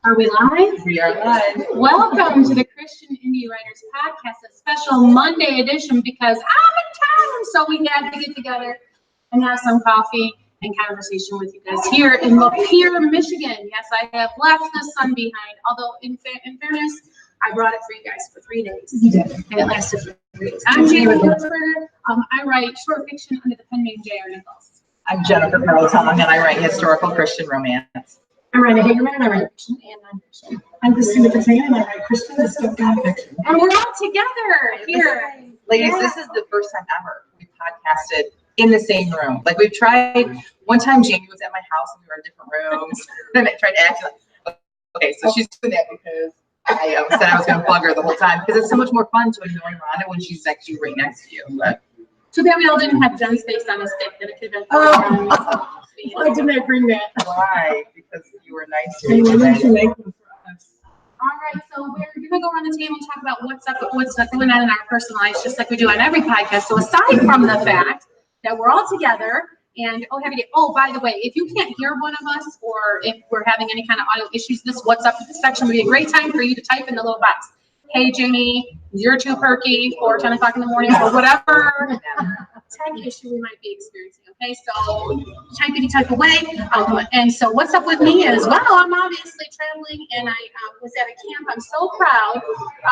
Are we live? We are live. Welcome to the Christian Indie Writers Podcast, a special Monday edition because I'm in town. So we had to get together and have some coffee and conversation with you guys here in Lapeer, Michigan. Yes, I have left the sun behind, although in fairness, I brought it for you guys for 3 days. You did. And it lasted for 3 days. I'm Jamie Wilsberger. I write short fiction under the pen name J.R. Nichols. I'm Jennifer Carlton, and I write historical Christian romance. I'm Rhonda Hagerman, and I write fiction and nonfiction. I'm Christina Catania, and I write Christian dystopian fiction. And we're all together here. Ladies, this is the first time ever we podcasted in the same room. Like, we've tried, one time Jamie was at my house and we were in different rooms. Then I tried to act like, okay, so she's doing that because I said I was going to plug her the whole time. Because it's so much more fun to annoy Rhonda when she's actually right next to you. But Too bad we all didn't have Jen's face on a stick that it could have been. I didn't bring that. why? Because you were nice to I me wanted to today. make them for us. All right, so we're gonna go around the table and talk about what's going on in our personal lives, just like we do on every podcast. So aside from the fact that we're all together and by the way, if you can't hear one of us or if we're having any kind of audio issues, this what's up section would be a great time for you to type in the little box. Hey Jamie, you're too perky, or 10 o'clock in the morning, or whatever tech issue we might be experiencing. Okay, so type away. And so what's up with me is, well, I'm obviously traveling, and I was at a camp. I'm so proud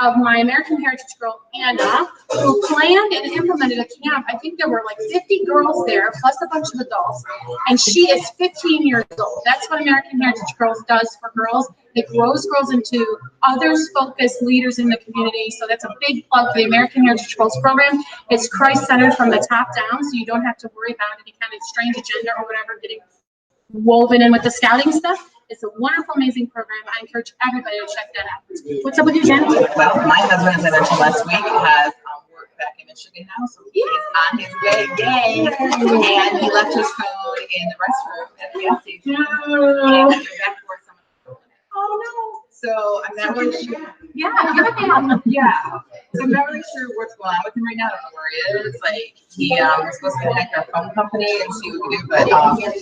of my American Heritage girl, Anna, who planned and implemented a camp. I think there were like 50 girls there, plus a bunch of adults, and she is 15 years old. That's what American Heritage Girls does for girls. It grows girls into others-focused leaders in the community. So that's a big plug for the American Heritage Girls program. It's Christ-centered from the top down, so you don't have to worry about any kind of strange agenda or whatever getting woven in with the scouting stuff. It's a wonderful, amazing program. I encourage everybody to check that out. What's up with you, Jen? Well, my husband, as I mentioned last week, has work back in Michigan now, so he's on his way. Yay! And he left his phone in the restroom at the gas station. And he's back to work. Oh no. So I'm not really sure. Yeah, you're a Yeah. So I'm not really sure what's going on with him right now. I don't know where he is. Like, he was supposed to connect our phone company and see what we do. But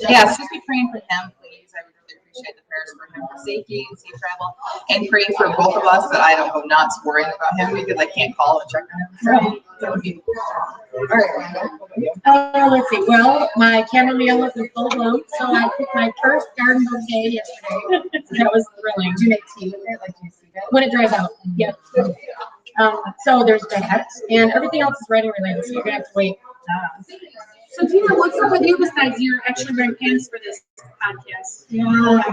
yeah, so just be praying for him, please. I would really appreciate the prayers for him for safety and safe travel, and praying for both of us that I don't go nuts worrying about him because I can't call and check on him. So that would be all right, Rhonda. What about you? Let's see. Well, my chamomile is in full bloom, so I picked my first garden bouquet yesterday. That was thrilling. Do you make tea with it? Like, do you see that? When it dries out. Yeah. So there's that, and everything else is writing related, so you're gonna have to wait. So Tina, what's up with you besides you're actually wearing pants for this podcast? Yeah,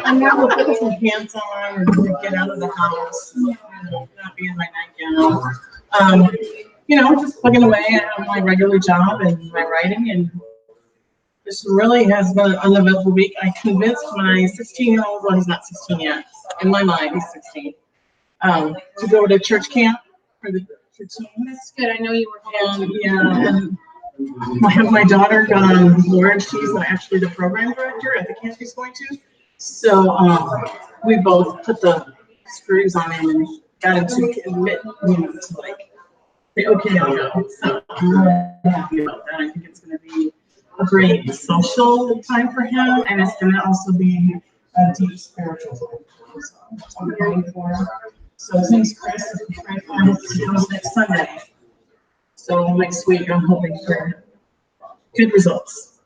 I'm now putting some pants on and get out of the house. Not be in my nightgown. Just plugging away. I have my regular job and my writing, and this really has been an uneventful week. I convinced my 16-year-old, well, he's not 16 yet. In my mind, he's 16. To go to church camp for the church team. That's good. I know you were home. And I have my daughter on board. She's actually the program director at the camp he's going to. So we both put the screws on him and got him to admit, to like say, okay, I'll go. So I'm really happy about that. I think it's going to be a great social time for him, and it's going to also be a deep spiritual time. So I'm ready for him. So his name's Chris. He comes next Sunday. So next week, I'm hoping for good results.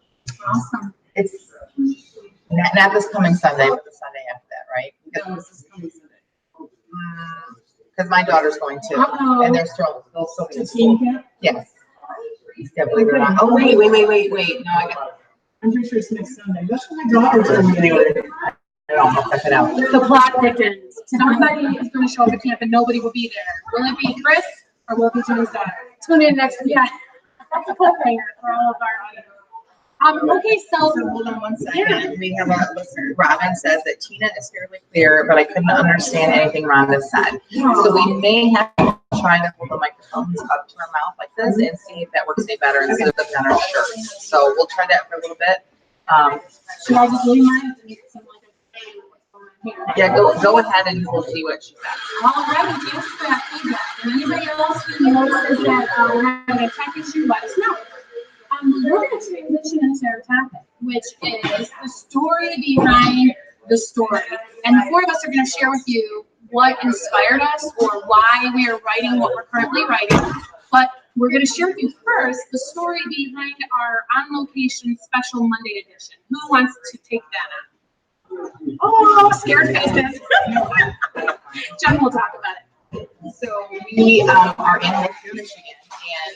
Awesome. It's not this coming Sunday, but the Sunday after that, right? No, this is coming Sunday. Because my daughter's going too, and they're still so To teen camp? Yes. Yeah, believe it or not. Oh, wait. No, I got. I'm pretty sure it's next Sunday. That's what my daughter's going to do. I'll check it out. The plot thickens. Somebody is going to show up at camp and nobody will be there. Will it be Chris or will it be Jen's daughter? Tune in next week. Yeah. That's a cliffhanger for all of our audience. Okay, so Hold on 1 second. We have a listener. Robin says that Tina is fairly clear, but I couldn't understand anything Rhonda said. So we may have to try to hold the microphones up to our mouth like this and see if that works any better instead of on our shirts. So we'll try that for a little bit. should I just leave mine to make it seem like a fan of what's going on here? Yeah, go ahead and we'll see what she says. All right, thanks for that feedback. And anybody else who notices that we're having a tech issue, let us know. We're going to transition into our topic, which is the story behind the story. And the four of us are going to share with you what inspired us or why we are writing what we're currently writing. But we're going to share with you first the story behind our on location special Monday edition. Who wants to take that on? Oh, scared faces. Jen will talk about it. So we are in Lakeview, Michigan, and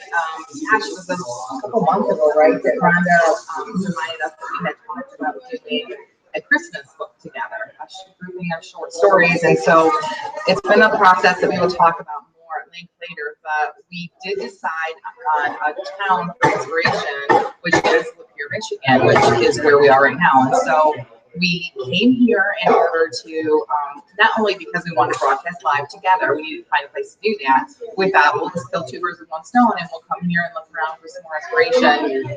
gosh, it was a couple months ago, right, that Rhonda reminded us that we had talked about doing a Christmas book together, a grouping of short stories, and so it's been a process that we will talk about more at length later, but we did decide on a town for inspiration, which is Lapeer, Michigan, which is where we are right now, and so we came here in order to, not only because we wanted to broadcast live together, we needed to find a place to do that. We thought we'll just kill two birds with one stone and we'll come here and look around for some more inspiration.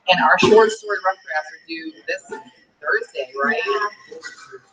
And our short story rough drafts are due this Thursday, right?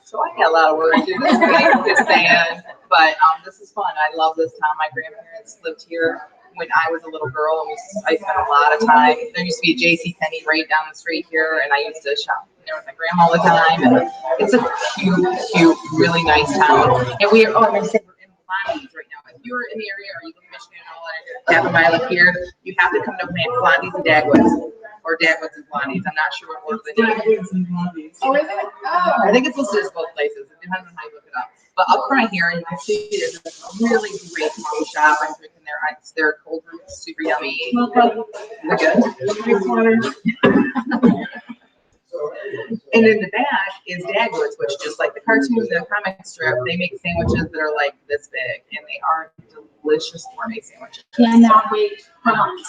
So I got a lot of work to do this week, just saying. But this is fun. I love this town. My grandparents lived here when I was a little girl, and I spent a lot of time. There used to be a JCPenney right down the street here, and I used to shop there with my grandma all the time. And it's a cute, really nice town. And we are, I'm going to say we're in Blondie's right now. If you're in the area or you live in Michigan and all that, half a mile up here, you have to come to Blondie's and Dagwoods. Or Dagwoods and Blondie's. I'm not sure what the name is. Dagwoods and Blondie's. Oh, is it? Oh, I think it's listed as both places. It depends on how you look it up. But up front here, you can see there's a really great coffee shop. I'm drinking their ice. Their cold brew is super yummy. They're good. And in the back is Dagwoods, which just like the cartoon, the comic strip, they make sandwiches that are like this big, and they are delicious gourmet sandwiches. Cannot wait for lunch.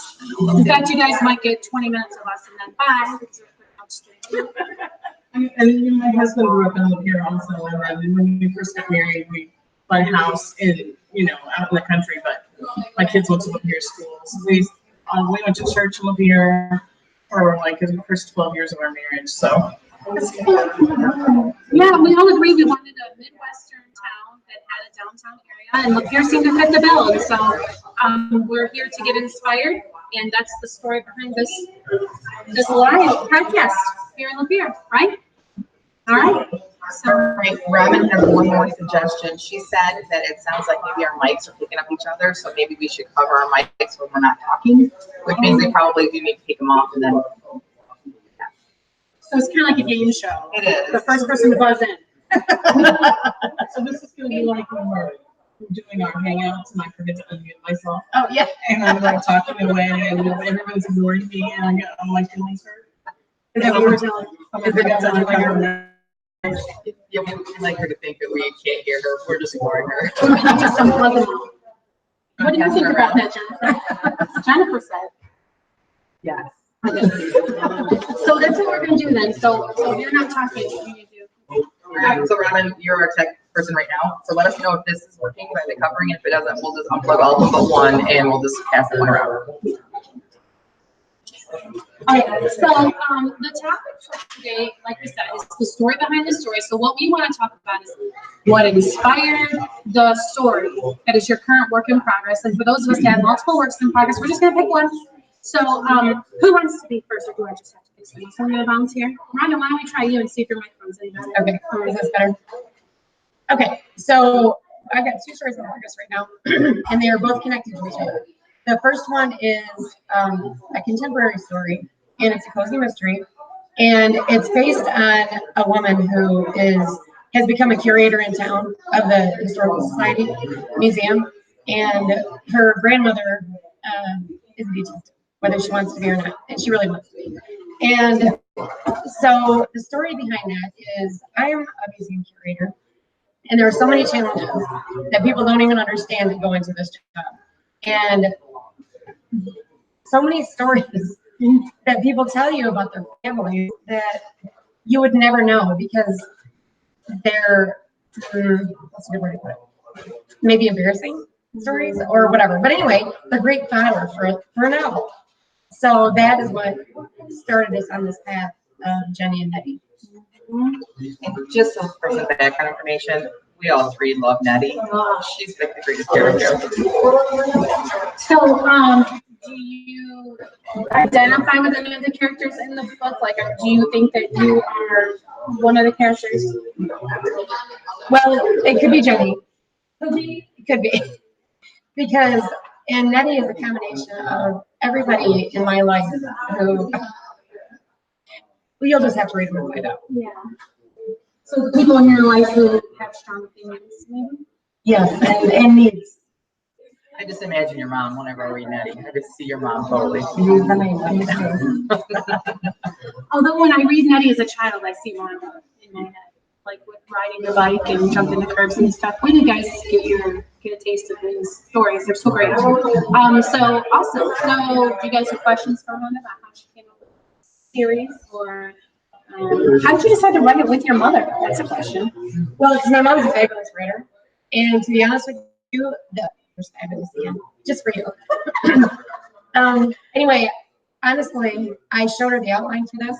In fact, you guys might get 20 minutes of us and then 5 because we're quick out And my husband grew up in Lapeer also, and then when we first got married, we bought a house in, out in the country, but my kids went to Lapeer schools. We went to church in Lapeer for like the first 12 years of our marriage, so. Yeah, we all agreed we wanted a Midwestern town that had a downtown area, and Lapeer seemed to fit the bill. And so we're here to get inspired, and that's the story behind this live podcast here in Lapeer, right? All right. So Right. Robin has one more suggestion. She said that it sounds like maybe our mics are picking up each other, so maybe we should cover our mics when we're not talking, which means we probably do need to take them off and then. So it's kind of like a game show. It is. The first person to buzz in. So this is gonna be like when we're doing our hangouts and I forget to unmute myself. Oh, yeah. And I'm like talking away and everyone's ignoring me and I'm like feeling hurt. Is that what you were telling? Yeah, we would like her to think that we can't hear her. We're just ignoring her. Just unplug them all. What do you think about that, Jennifer? Jennifer said. Yes. So that's what we're gonna do then. So if you're not talking, what do you do? All right, so Robin, you're our tech person right now. So let us know if this is working by the covering. If it doesn't, we'll just unplug all of them but one and we'll just pass it one around. All right, so the topic for today, like we said, is the story behind the story. So what we want to talk about is what inspired the story that is your current work in progress. And for those of us that have multiple works in progress, we're just going to pick one. So who wants to be first, or do I just have to pick someone? Someone going to volunteer? Rhonda, why don't we try you and see if your microphone's any better? Okay, is this better? Okay, so I've got 2 stories in progress right now, and they are both connected to each other. The first one is a contemporary story, and it's a cozy mystery, and it's based on a woman who has become a curator in town of the Historical Society Museum, and her grandmother is a detective, whether she wants to be or not, and she really wants to be. And so the story behind that is I'm a museum curator, and there are so many challenges that people don't even understand that go into this job. And so many stories that people tell you about their families that you would never know because they're, what's a good word to put it? Maybe embarrassing stories or whatever. But anyway, they're great fodder for a novel. So that is what started us on this path of Jenny and Nettie. And just for some background information, we all 3 love Nettie. She's like the greatest character. So, do you identify with any of the characters in the book? Like, do you think that you are one of the characters? Well, it could be Jenny. Could be. It could be. Because, and Nettie is a combination of everybody in my life who, well, you'll just have to read them and find out. Yeah. So the people in your life who have strong opinions, maybe? Yes, and needs. I just imagine your mom whenever I read Nettie. I just see your mom totally. Although when I read Nettie as a child, I see Rhonda in my head, like with riding the bike and jumping the curbs and stuff. When you guys get a taste of these stories, they're so great. So awesome. So do you guys have questions for Rhonda about how she came up with the series, or how did you decide to write it with your mother? That's a question. Well, because my mom's a fabulous writer. And to be honest with you, there's fabulous again, just for you. Anyway, honestly, I showed her the outline for this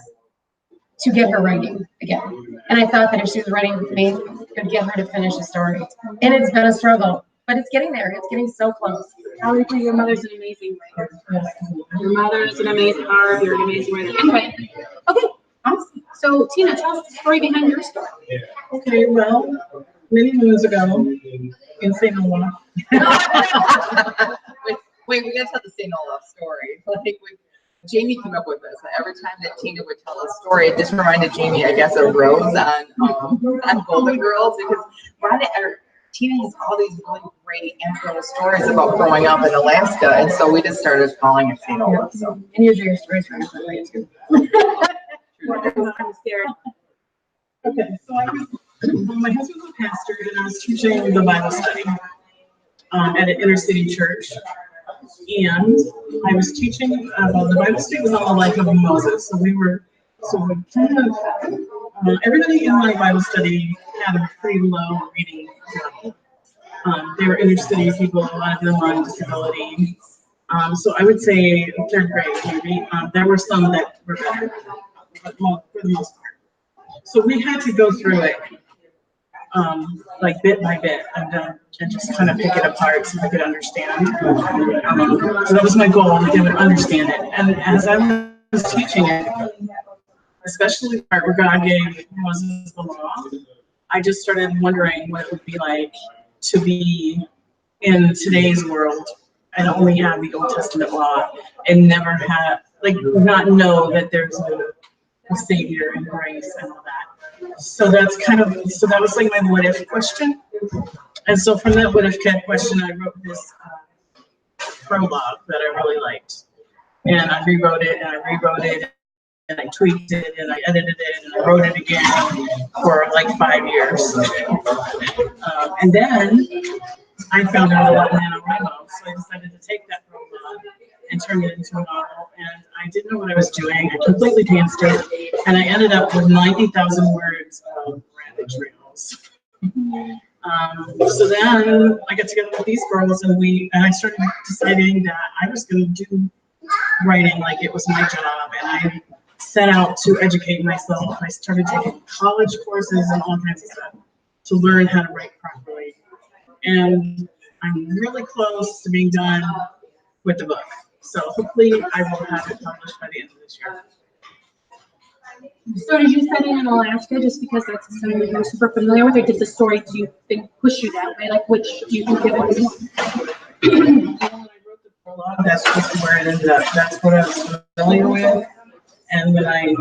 to get her writing again. And I thought that if she was writing with me, it would get her to finish the story. And it's been a struggle, but it's getting there. It's getting so close. Your mother's an amazing writer. Your mother's an amazing art. You're an amazing writer. Anyway, okay, awesome. So Tina, tell us the story behind your story. Okay, well, many moons ago in St. Olaf. Wait, we gotta tell the St. Olaf story. Like, Jamie came up with this. Every time that Tina would tell a story, it just reminded Jamie, I guess, of Rose on Golden Girls, because Tina has all these really great anecdotal stories about growing up in Alaska, and so we just started calling it St. Olaf. So. And usually your stories are that way too. I'm scared. Okay, so my husband's a pastor, and I was teaching the Bible study at an inner city church. And I was teaching the Bible study was on the life of Moses. So we kind of, everybody in my Bible study had a pretty low reading level. They were inner city people, a lot of them on disability. So I would say third grade maybe. There were some that were better, but for the most part. So we had to go through it like bit by bit and just kind of pick it apart so I could understand. So that was my goal, that they would understand it. And as I was teaching it, especially the part where God gave Moses the law, I just started wondering what it would be like to be in today's world and only have the Old Testament law and never have, like, not know that there's a Savior and grace and all that. So that's that was like my what if question. And so from that what if question, I wrote this prologue that I really liked. And I rewrote it and I rewrote it and I tweaked it and I edited it and I wrote it again for like 5 years. And then I found out about NaNoWriMo, so I decided to take that prologue and turn it into a novel. And I didn't know what I was doing. I completely pantsed it, and I ended up with 90,000 words of rabbit trails. So then I got together with these girls, and I started deciding that I was going to do writing like it was my job, and I set out to educate myself. I started taking college courses and all kinds of stuff to learn how to write properly. And I'm really close to being done with the book. So hopefully I will have it published by the end of this year. So did you study in Alaska just because that's something that you're super familiar with, or did the story, do you think, push you that way? Like, which do you think it was? When I wrote the prologue, that's just where it ended up. That's what I was familiar with. And when I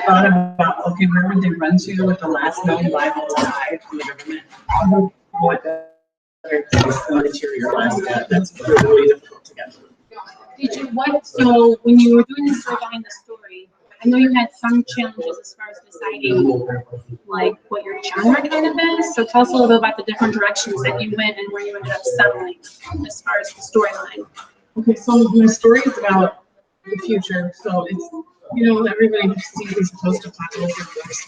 thought about, okay, where would they run to with the last known Bible to hide from the government? What better place than interior Alaska? That's really difficult to get to. So when you were doing the story behind the story, I know you had some challenges as far as deciding like what your genre kind of is. So tell us a little bit about the different directions that you went and where you ended up settling as far as the storyline. Okay, so my story is about the future. So it's, everybody sees these post-apocalyptic books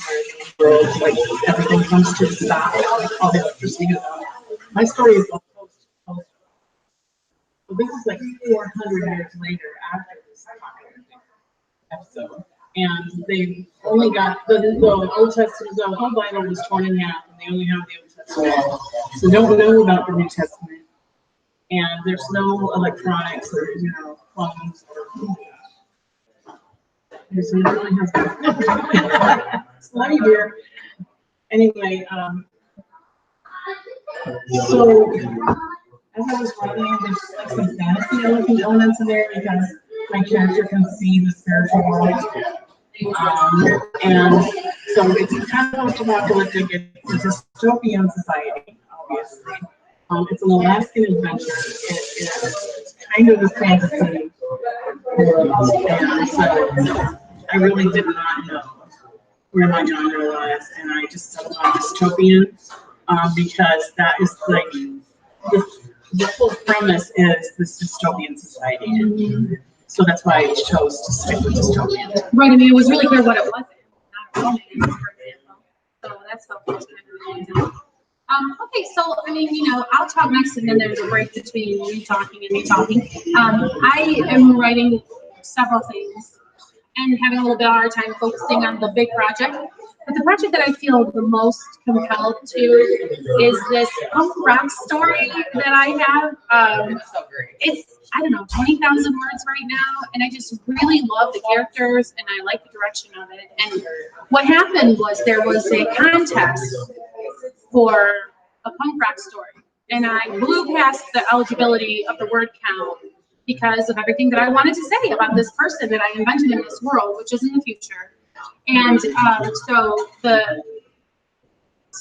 where the world, like everything comes to a stop, all the electricity goes out. My story is all post. So this is like 400 years later after this apocalyptic episode. And they've only got the Old Testament, the whole Bible was torn in half, and they only have the Old Testament. So don't know about the New Testament. And there's no electronics or, phones or there's really has Love you, dear. Anyway, so as I was writing, there's like some fantasy elements in there because my character can see the spiritual world. And so it's kind of post-apocalyptic. It's a dystopian society, obviously. It's an Alaskan adventure. It's kind of a fantasy world. And so I really did not know where my genre was, and I just settled on dystopian because that is like the whole premise is this dystopian society. So that's why I chose to stick with dystopian. Right, I mean, it was really clear what it was. Not romance, for example. So that's helpful. Okay, so I mean, you know, I'll talk next, and then there's a break between you talking and me talking. I am writing several things and having a little bit of hard time focusing on the big project. But the project that I feel the most compelled to is this punk rock story that I have. It's, I don't know, 20,000 words right now, and I just really love the characters, and I like the direction of it. And what happened was there was a contest for a punk rock story, and I blew past the eligibility of the word count because of everything that I wanted to say about this person that I invented in this world, which is in the future. And so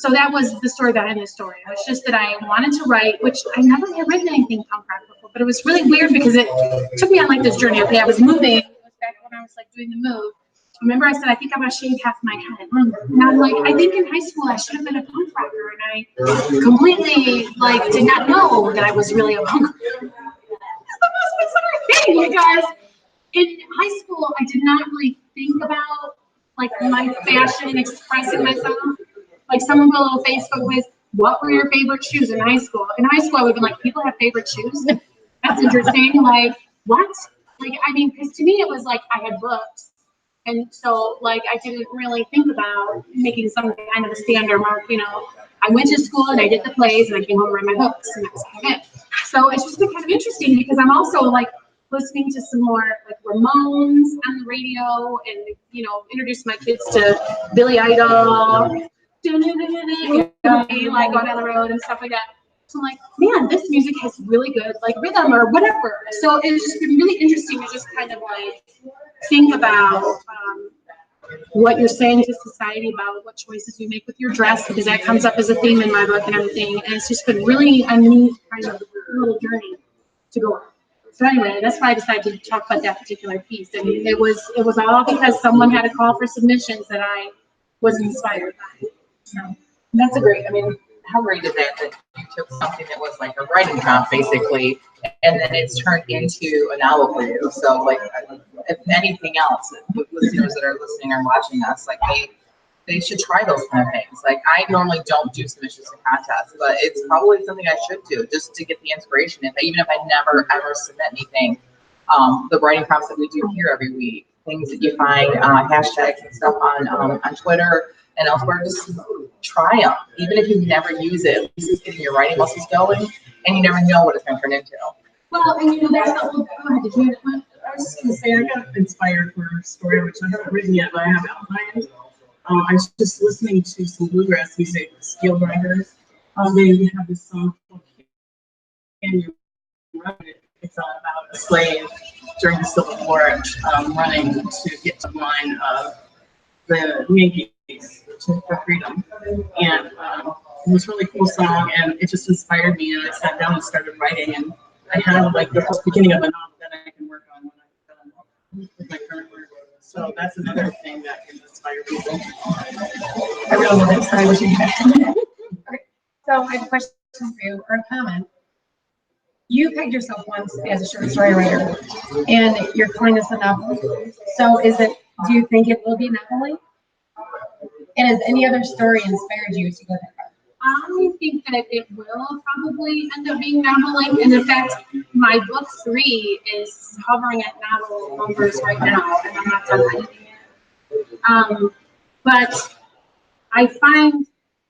that was the story behind the story. It was just that I wanted to write, which I never had written anything punk rock before, but it was really weird because it took me on like this journey. Okay, I was moving. It was back when I was like doing the move. Remember I said, I think I'm gonna shave half my head. And I'm like, I think in high school I should have been a punk rocker, and I completely like did not know that I was really a punk rocker. That's the most bizarre thing, you guys. In high school, I did not really think about like my fashion and expressing myself. Like someone put a little Facebook quiz, what were your favorite shoes in high school? In high school, I would be like, people have favorite shoes? That's interesting. Like, what? Like, I mean, because to me, it was like I had books. And so, like, I didn't really think about making some kind of a standard mark, you know. I went to school and I did the plays and I came home and read my books and that's kind of it. So it's just been kind of interesting because I'm also like listening to some more like Ramones on the radio and, you know, introduce my kids to Billy Idol, you know, like going down the road and stuff like that. So I'm like, man, this music has really good like rhythm or whatever. So it's just been really interesting to just kind of like think about what you're saying to society about what choices you make with your dress, because that comes up as a theme in my book and everything. And it's just been really a neat kind of little journey to go on. So anyway, that's why I decided to talk about that particular piece. And it was all because someone had a call for submissions that I was inspired by. So That's a great, I mean, how great is that you took something that was like a writing prompt basically, and then it's turned into a novel for you. So like, if anything else, with listeners that are listening or watching us, like they should try those kind of things. Like I normally don't do submissions to contests, but it's probably something I should do just to get the inspiration. Even if I never ever submit anything, the writing prompts that we do here every week, things that you find, hashtags and stuff on Twitter and elsewhere, just try them. Even if you never use it, at least it's getting your writing muscles going, and you never know what it's going to turn into. well, and you know, there's the whole, go ahead, did you have one? I was just gonna say, I got inspired for a story, which I haven't written yet, but I have outlined. I was just listening to some bluegrass music, Steel Drivers. They have this song called Can You Run It? It's all about a slave during the Civil War running to get to the line of the Yankees for freedom. And it was a really cool song, and it just inspired me, and I sat down and started writing, and I have like the whole beginning of a novel that I can work on when I'm done with my current work. So that's another thing that can inspire people. I really love it. Sorry, what you had. Okay, so I have a question for you, or a comment. You pegged yourself once as a short story writer, and you're calling this a novel. So do you think it will be novel? And has any other story inspired you to go that far? I think that it will probably end up being noveling. And in fact, my book 3 is hovering at novel numbers right now, and I'm not done editing it. But I find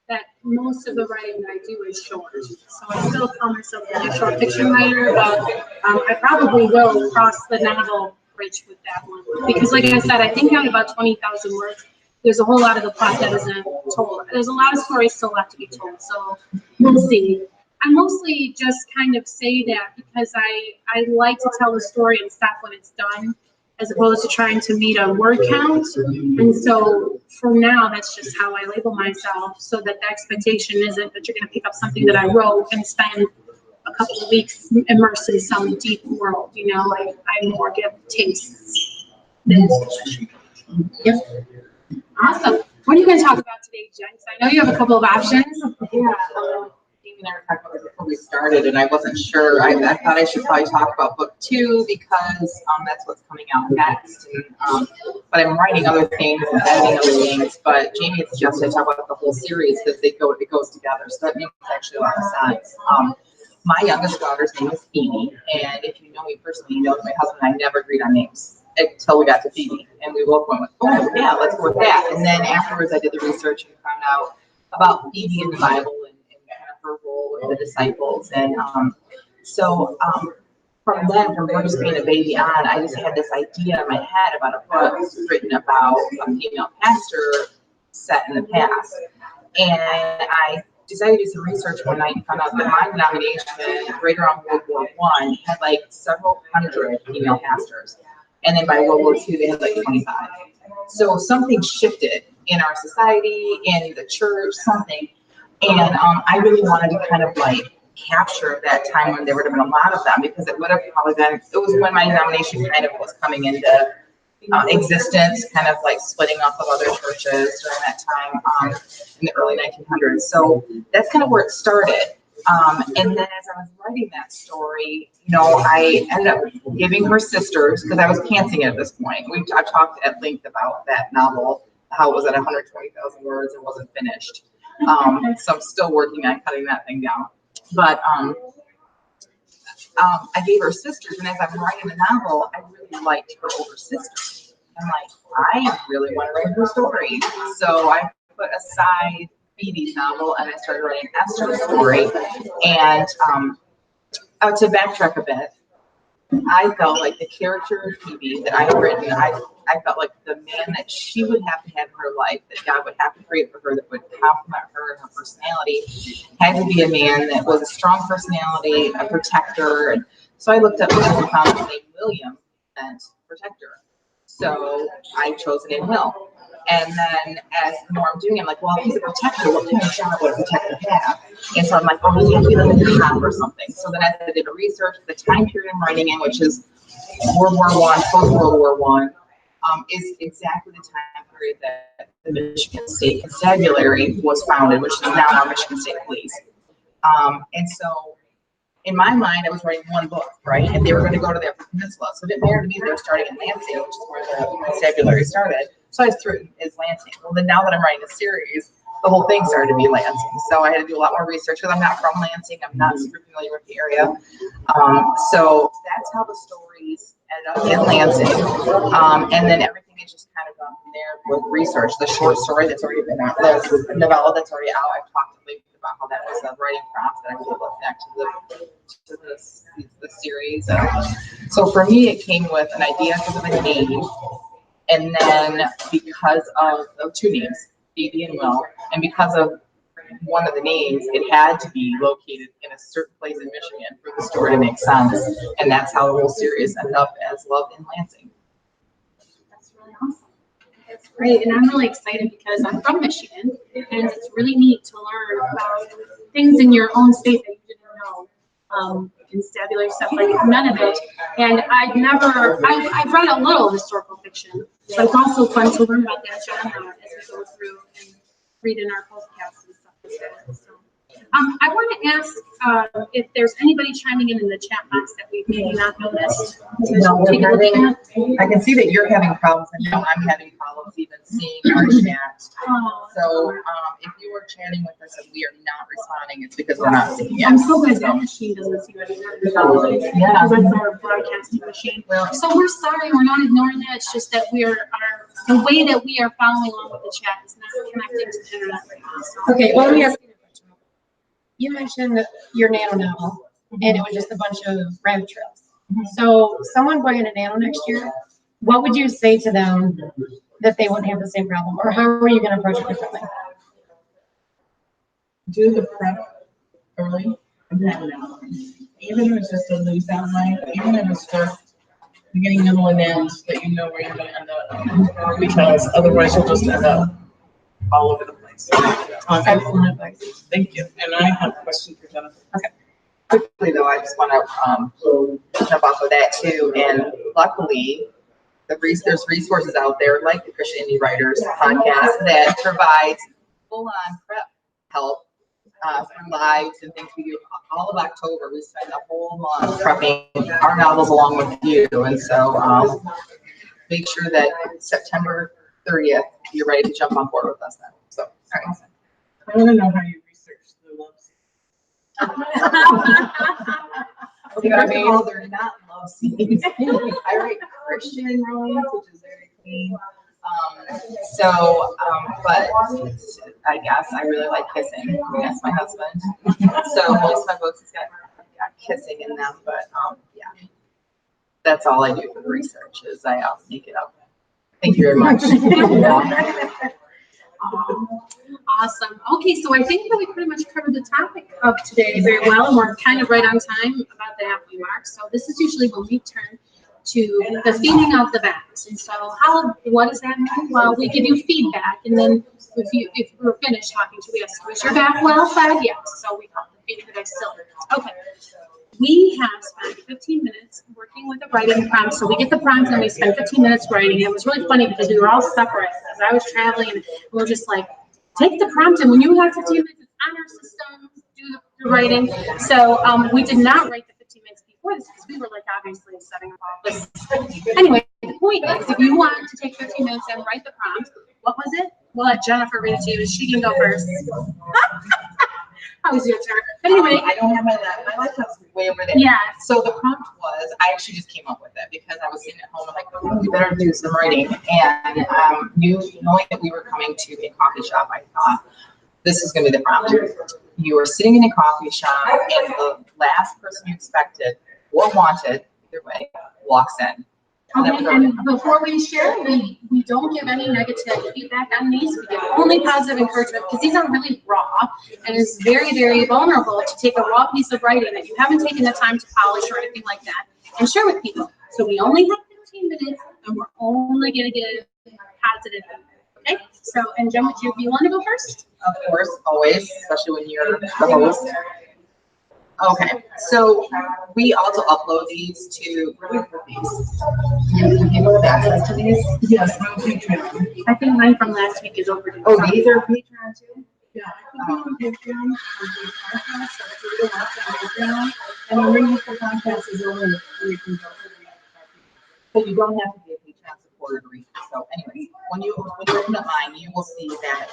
that most of the writing that I do is short. So I still call myself a short fiction writer, but I probably will cross the novel bridge with that one. Because like I said, I think I'm about 20,000 words. there's a whole lot of the plot that isn't told. There's a lot of stories still left to be told, so we'll see. I mostly just kind of say that because I like to tell the story and stop when it's done, as opposed to trying to meet a word count. And so for now, that's just how I label myself, so that the expectation isn't that you're going to pick up something that I wrote and spend a couple of weeks immersed in some deep world, you know, like I more give tastes. Yep. Awesome. What are you going to talk about today, Jen? 'Cause I know you have a couple of options. Yeah, Amy and I were talking about this before we started, and I wasn't sure. I thought I should probably talk about book 2 because that's what's coming out next. And but I'm writing other things and editing other things. But Jamie had suggested I talk about the whole series because it goes together. So that makes actually a lot of sense. My youngest daughter's name is Phoebe, and if you know me personally, you know that my husband and I never agreed on names until we got to Phoebe, and we both went with, oh yeah, let's go with that. And then afterwards, I did the research and found out about Phoebe in the Bible and kind of her role with the disciples. And from her just being a baby on, I just had this idea in my head about a book written about a female pastor set in the past, and I decided to do some research one night and found out that my denomination, right around World War I, had like several hundred female pastors. And then by World War II, they had like 25. So something shifted in our society, in the church, something. And I really wanted to kind of like capture that time when there would have been a lot of them, because it would have probably been, it was when my denomination kind of was coming into existence, kind of like splitting off of other churches during that time in the early 1900s. So that's kind of where it started. And then as I was writing that story, you know, I ended up giving her sisters, because I was pantsing it at this point. I've talked at length about that novel, how it was at 120,000 words and wasn't finished. So I'm still working on cutting that thing down. But I gave her sisters, and as I'm writing the novel, I really liked her older sister. I'm like, I really want to write her story. So I put aside Phoebe's novel and I started writing Esther's story. And to backtrack a bit, I felt like the character of Phoebe that I had written, I felt like the man that she would have to have in her life, that God would have to create for her, that would complement her and her personality, had to be a man that was a strong personality, a protector. And so I looked up and found the name William meant protector. So I chose the name Will. And then as the more I'm doing, I'm like, well, if he's a protector, what kind of job would a protector have? And so I'm like, oh, he has to be like a cop or something. So then as I did a research, the time period I'm writing in, which is World War I, post-World War I, is exactly the time period that the Michigan State Constabulary was founded, which is now our Michigan State Police. And so in my mind, I was writing one book, right? And they were going to go to the Upper Peninsula. So it didn't matter to me they were starting in Lansing, which is where the constabulary started. So I just threw it as Lansing. Well, then now that I'm writing a series, the whole thing started to be Lansing. So I had to do a lot more research because I'm not from Lansing. I'm not super familiar with the area. So that's how the stories ended up in Lansing. And then everything is just kind of gone from there with research. The short story that's already been out, the novella that's already out, I've talked a little bit about how that was a writing prompt that I was able to connect to the series. So for me, it came with an idea because of a name, and then because of two names, Phoebe and Will, and because of one of the names, it had to be located in a certain place in Michigan for the story to make sense, and that's how the whole series ended up as Love in Lansing. That's really awesome. That's great, and I'm really excited because I'm from Michigan, and it's really neat to learn about things in your own state that you didn't know. Constabulary stuff, like none of it. And I've read a little historical fiction, but it's also fun to learn about that genre as we go through and read in our podcasts and stuff like that. So, I want to ask if there's anybody chiming in the chat box that we've maybe not noticed. No, I can see that you're having problems, and now I'm having problems even seeing our chat. So if you are chatting with us and we are not responding, it's because we're not seeing it. I'm so glad that machine doesn't see what either. Yeah. Because that's our broadcasting machine. So we're sorry, we're not ignoring that. It's just that the way that we are following along with the chat is not connecting to the internet right now. So. Okay, well, let me ask you a question. You mentioned your nano novel, and it was just a bunch of rabbit trails. So someone buying a nano next year, what would you say to them that they wouldn't have the same problem? Or how are you gonna approach it differently? Do the prep early and then even if it's just a loose outline, even if it's just beginning, middle, and end, that you know where you're gonna end up. Because otherwise you'll just end up all over the place. Excellent advice. Thank you. And I have a question for Jennifer. Okay. Quickly though, I just want to jump off of that too. And luckily, there's resources out there like the Christian Indie Writers podcast that provides full-on prep help for lives and things. We do all of October. We spend the whole month prepping our novels along with you. And so make sure that September 30th, you're ready to jump on board with us then. So, all right. I want to know how you researched the loves. First of all, they're not love scenes. I write Christian romance, which is very clean. But I guess I really like kissing. That's my husband. So most of my books has got kissing in them. But yeah, that's all I do for the research is I make it up. Thank you very much. Awesome. Okay, so I think that we pretty much covered the topic of today very well, and we're kind of right on time about the halfway mark. So this is usually when we turn to the feeding of the bats. And so what does that mean? Well, we give you feedback, and then if we're finished talking to you, yes, was your back well fed? Yes. So we call it the feeding the cylinder. Okay. We have spent 15 minutes working with a writing prompt. So we get the prompt and we spend 15 minutes writing. And it was really funny because we were all separate as I was traveling, and we were just like, take the prompt, and when you have 15 minutes, it's on our system, do the writing. So we did not write the 15 minutes before this because we were like obviously setting up all this. Anyway, the point is, if you want to take 15 minutes and write the prompt, what was it? We'll let Jennifer read it to you. She can go first. How was your turn? Anyway, I don't have my laptop's way over there. yeah. So the prompt was, I actually just came up with it because I was sitting at home and like, oh, we better do some writing. And knowing that we were coming to a coffee shop, I thought this is going to be the prompt. You are sitting in a coffee shop and the last person you expected or wanted, either way, walks in. Okay, and before we share, we don't give any negative feedback on these. We give only positive encouragement because these are really raw, and it's very, very vulnerable to take a raw piece of writing that you haven't taken the time to polish or anything like that and share with people. So we only have 15 minutes, and we're only going to get positive feedback. Okay, so, and Jen, would you want to go first? Of course, always, especially when you're the host. Okay, so we also upload these to, where do we put these? You have access to these? Yes, on Patreon. I think mine from last week is overdue. Oh, these are Patreon too? Yeah, I put them on Patreon, the podcast, so if you go watch on Patreon, and the link to the podcast is over where you can go. But you don't have to be a Patreon supporter to read it. So anyway, when you open up mine, you will see that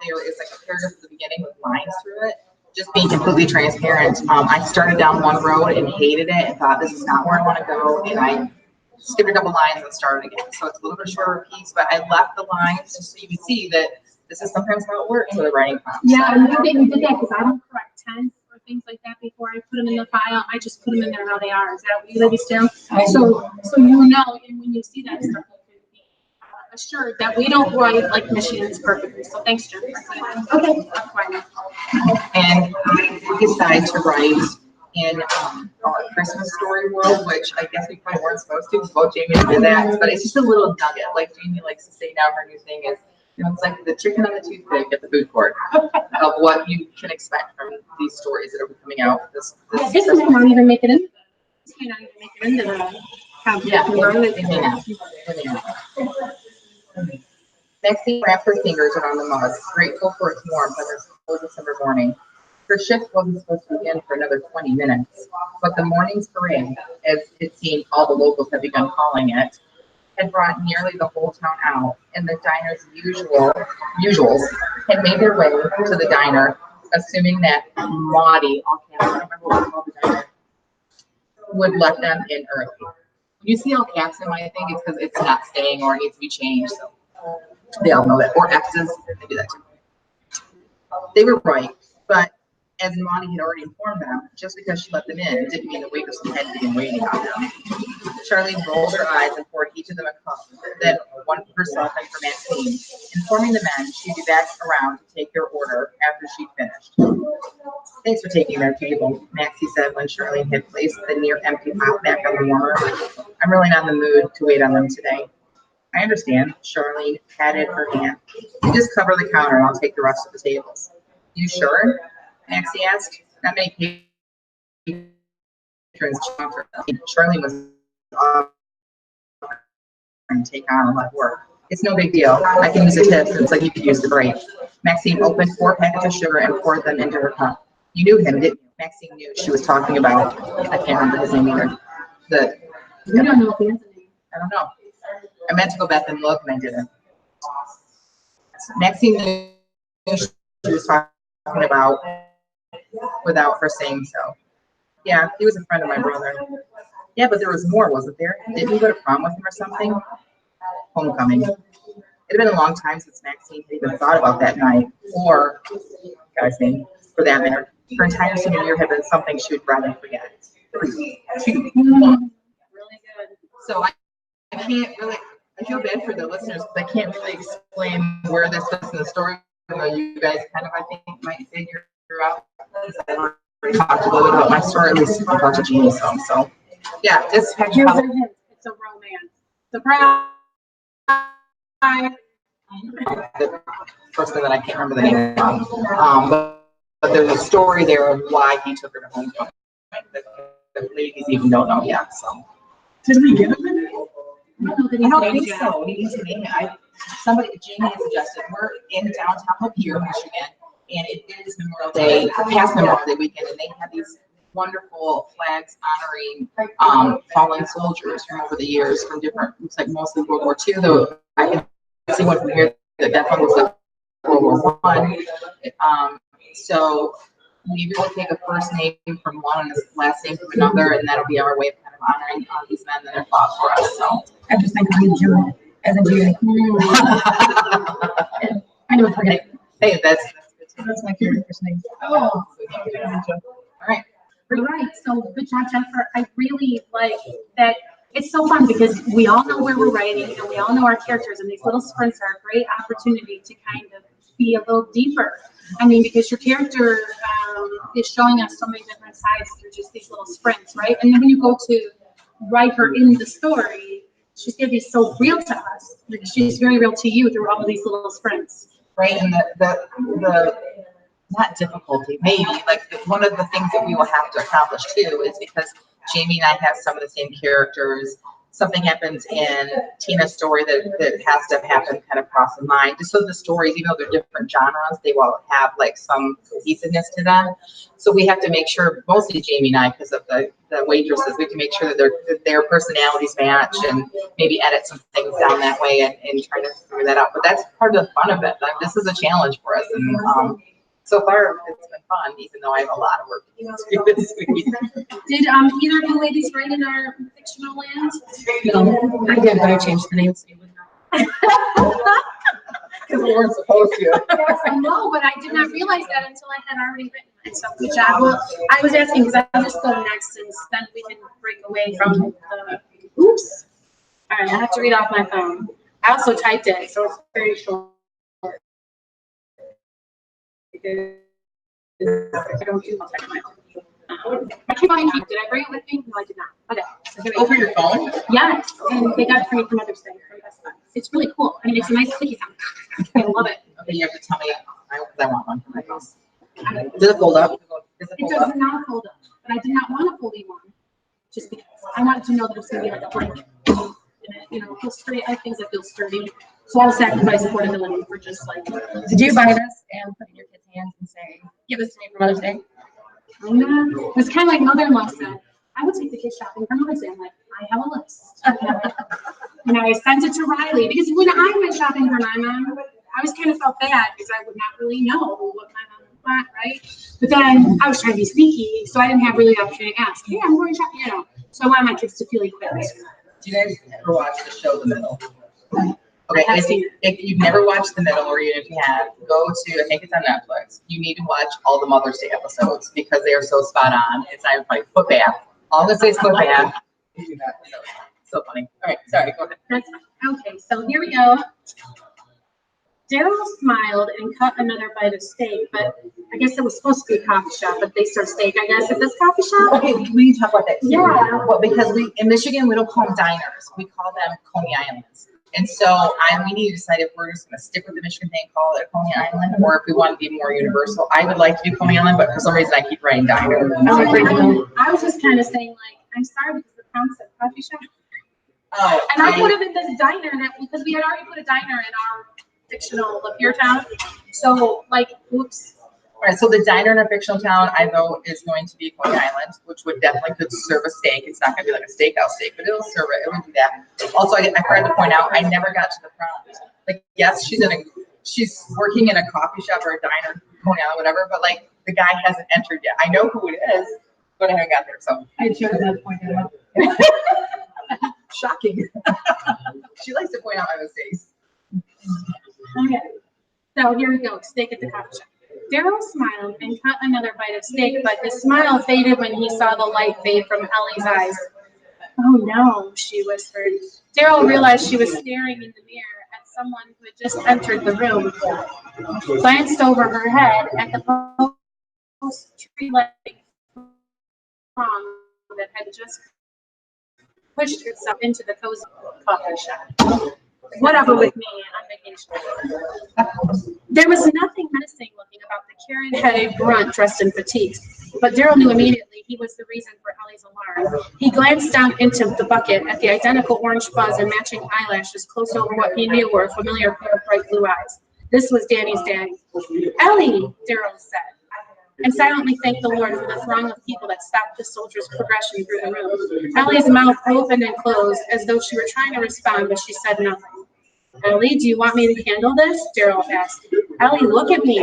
there is like a paragraph at the beginning with lines through it. Just being completely transparent, I started down one road and hated it and thought this is not where I want to go, and I skipped a couple lines and started again. So it's a little bit shorter piece, but I left the lines just so you can see that this is sometimes how it works with a writing prompt. Yeah, and we did that because I don't correct tense or things like that before I put them in the file. I just put them in there how they are. Is that what you ladies do? So you know, and when you see that stuff, you can be assured that we don't write like machines perfectly. So thanks, Jen. Okay, that's fine. And I decided to write in our Christmas story world, which I guess we probably weren't supposed to, both Jamie did that, but it's just a little nugget. Like Jamie likes to say now, her new thing is, it's like the chicken and the toothpick at the food court of what you can expect from these stories that are coming out. This may not even make it into this may not even make it into the Maxine wrapped her fingers around the mug, grateful for its warmth on this cold December morning. Her shift wasn't supposed to begin for another 20 minutes, but the morning's parade, as it seemed all the locals had begun calling it, had brought nearly the whole town out, and the diner's usuals had made their way to the diner, assuming that Maudie, I don't remember what we called the diner, would let them in early. You see all caps in my thing, it's because it's not staying or it needs to be changed. So they all know that. Or X's, they do that too. They were right, but as Monty had already informed them, just because she let them in didn't mean the waitress had to be waiting on them. Charlene rolled her eyes and poured each of them a cup, then one for herself and for Maxine, informing the men she'd be back around to take their order after she'd finished. Thanks for taking their table, Maxie said when Charlene had placed the near empty pot back on the warmer. I'm really not in the mood to wait on them today. I understand, Charlene patted her hand. You just cover the counter and I'll take the rest of the tables. You sure? Maxie asked. Not many patrons Charlene was offering to take on and let work. It's no big deal. I can use the tips. It's like you could use the break. Maxine opened 4 packets of sugar and poured them into her cup. You knew him, didn't you? Maxine knew she was talking about, I can't remember his name either. You don't know the answer. I don't know. I meant to go back and look and I didn't. Maxine knew she was talking about without her saying so. Yeah, he was a friend of my brother. Yeah, but there was more, wasn't there? Didn't you go to prom with him or something? Homecoming. It had been a long time since Maxine had even thought about that night, or guy's name, for that matter. Her entire senior year had been something she would rather forget. Really good. So I can't really, I feel bad for the listeners because I can't really explain where this fits in the story. You guys kind of, I think, might figure out. I've already talked a little bit about my story, at least I'll talk to Jeannie some. So, yeah, just Here's a hint. It's a romance. Surprise. the person that I can't remember the name of. But there's a story there of why he took her to homecoming. The ladies even don't know yet. So, Did we get it? I don't think so. He needs to name it. Somebody, Jamie had suggested, we're in downtown Lapeer, Michigan, and it is Memorial Day, past Memorial Day weekend, and they have these wonderful flags honoring fallen soldiers from over the years from different, looks like mostly World War II, though I can see one from here that one was like World War I. So maybe we'll take a first name from one and a last name from another, and that'll be our way of kind of honoring these men that have fought for us. So I just think we do it as a Judy. I never forget. hey, that's That's my favorite first name. oh, all right. Right. So good job, Jennifer. I really like that. It's so fun because we all know where we're writing and we all know our characters, and these little sprints are a great opportunity to kind of be a little deeper. I mean, because your character is showing us so many different sides through just these little sprints, right? And then when you go to write her in the story, she's going to be so real to us. Like she's very real to you through all of these little sprints. Right, and the not difficulty, maybe, like one of the things that we will have to accomplish too is because Jamie and I have some of the same characters. Something happens in Tina's story that has to happen kind of crossing mine. Just so the stories, even though they're different genres, they will have like some cohesiveness to them. So we have to make sure, mostly Jamie and I, because of the waitresses, we have to make sure that their personalities match and maybe edit some things down that way and try to figure that out. But that's part of the fun of it. Like, this is a challenge for us. And so far, it's been fun, even though I have a lot of work to do this week. Did either of you ladies write in our fictional land? No, I did, but I changed the name so you would know. Because we weren't supposed to. Yes, I know, but I did not realize that until I had already written it. So good job. Well, I was asking because I'll just go next and then we can break away from the, oops. All right, I have to read off my phone. I also typed it, so it's very short. Because I don't do multiple. I keep buying Did I bring it with me? No, I did not. Okay. So here we go. Over your phone? Yes, and they got it for me from Mother's Day from Best Buy. It's really cool. I mean, it's a nice sticky sound. I love it. Okay, you have to tell me, because I want one for my house. Does it fold up? Does it It fold up? does not fold up, but I did not want a foldy one, just because I wanted to know that it's gonna be like a blanket. You know, feel sturdy. I have things that feel sturdy, so I'll sacrifice affordability for just like. Did you buy this and put it in your kid's hands and say, give this to me for Mother's Day? It was kind of like mother-in-law said, I would take the kids shopping for Mother's Day. I'm like, I have a list. And I sent it to Riley because when I went shopping for my mom, I was kind of felt bad because I would not really know what my mom would want, right? But then I was trying to be sneaky, so I didn't have really the opportunity to ask, hey, I'm going shopping, you know. So I wanted my kids to feel equipped. Do you guys ever watch the show The Middle? Okay, I've seen it. if you've never watched The Middle, or even if you have, go to, I think it's on Netflix. You need to watch all the Mother's Day episodes because they are so spot on. It's not even funny. Foot bath. All I'm gonna say is foot bath. You do that. So funny. All right, sorry, go ahead. That's fine. Okay, so here we go. Daryl smiled and cut another bite of steak, but I guess it was supposed to be a coffee shop, but they serve steak. I guess at this coffee shop. Okay, we need to talk about that. Yeah. Well, because in Michigan, we don't call them diners. We call them Coney Islands. And so we need to decide if we're just gonna stick with the Michigan thing, call it a Coney Island, or if we want to be more universal. I would like to do Coney Island, but for some reason I keep writing diner. I was just kind of saying like, I'm sorry because the concept coffee shop. Oh, And I put it in this diner because we had already put a diner in our fictional Lapeer town. So like, oops. All right, so the diner in our fictional town, I know, is going to be Coney Island, which would definitely could serve a steak. It's not gonna be like a steakhouse steak, but it'll serve it. It would do that. Also, I forgot to point out, I never got to the prompt. Like, yes, she's working in a coffee shop or a diner, Coney Island, whatever, but like, the guy hasn't entered yet. I know who it is, but I haven't got there, so. I should have pointed out. Shocking. She likes to point out my mistakes. Okay. So here we go, steak at the coffee shop. Daryl smiled and cut another bite of steak, but his smile faded when he saw the light fade from Ellie's eyes. Oh no, she whispered. Daryl realized she was staring in the mirror at someone who had just entered the room, glanced over her head at the post-tree-like throng that had just pushed itself into the cozy coffee shop. Whatever with me on vacation. There was nothing menacing looking about the Karen-headed grunt dressed in fatigues, but Daryl knew immediately he was the reason for Ellie's alarm. He glanced down into the bucket at the identical orange fuzz and matching eyelashes close over what he knew were a familiar pair of bright blue eyes. This was Danny's daddy. Ellie, Daryl said, and silently thanked the Lord for the throng of people that stopped the soldier's progression through the room. Ellie's mouth opened and closed as though she were trying to respond, but she said nothing. Ellie, do you want me to handle this? Daryl asked. Ellie, look at me.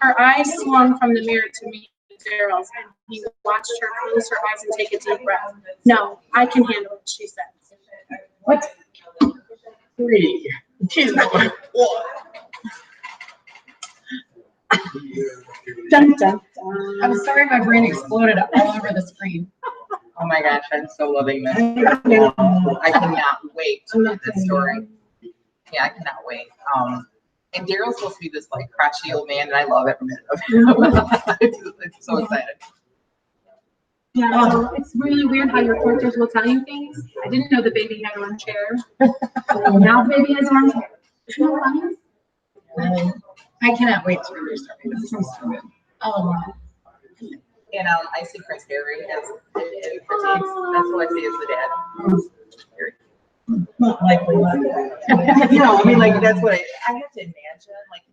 Her eyes swung from the mirror to meet Daryl's, and he watched her close her eyes and take a deep breath. No, I can handle it, she said. What? 3, 2, 1. Dun, dun, dun. I'm sorry my brain exploded all over the screen. Oh my gosh, I'm so loving this. I cannot wait to read this story. Yeah, I cannot wait. And Daryl's supposed to be this like crotchety old man, and I love every minute of it. It's so excited. Yeah, it's really weird how your characters will tell you things. I didn't know the baby had her own chair. Now the baby has her own chair. Isn't that funny? I cannot wait to read your story. This sounds so good. Oh, And I see Prince Harry as critiques. That's what I see as the dad. Not likely. No, I mean, like, that's what I have to imagine. Like,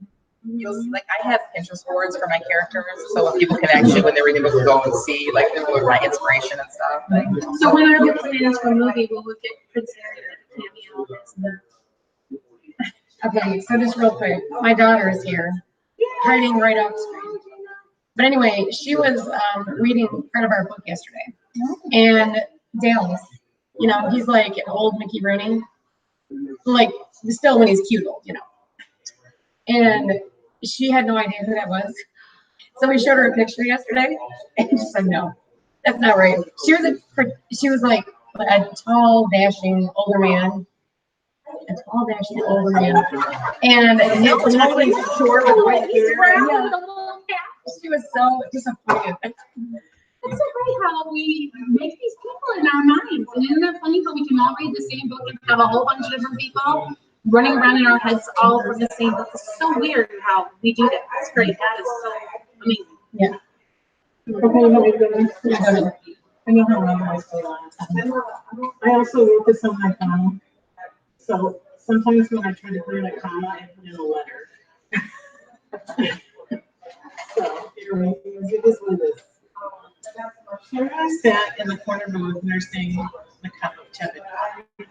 like I have Pinterest boards for my characters, so people can actually, when they're reading the book, go and see like my inspiration and stuff. Like, So when our book plans for a movie, we'll look at Prince Harry cameo. okay, so just real quick, my daughter is here, hiding right off screen. But anyway, she was reading part of our book yesterday, and Dale's, you know, he's like an old Mickey Rooney, like still when he's cute old, you know. And she had no idea who that was. So we showed her a picture yesterday, and she said, "No, that's not right." She was like a tall, dashing older man, and it was totally short with white hair. Yeah. She was so disappointed. That's so great how we make these people in our minds. And isn't that funny how we can all read the same book and have a whole bunch of different people running around in our heads all from the same book? It's so weird how we do that. That's great. That is so amazing. Yeah. I know how long I stay on. I also wrote this on my phone. So sometimes when I try to put in a comma, I put in a letter. So here we do this with this. Here I sat in the corner booth nursing the cup of tepid coffee.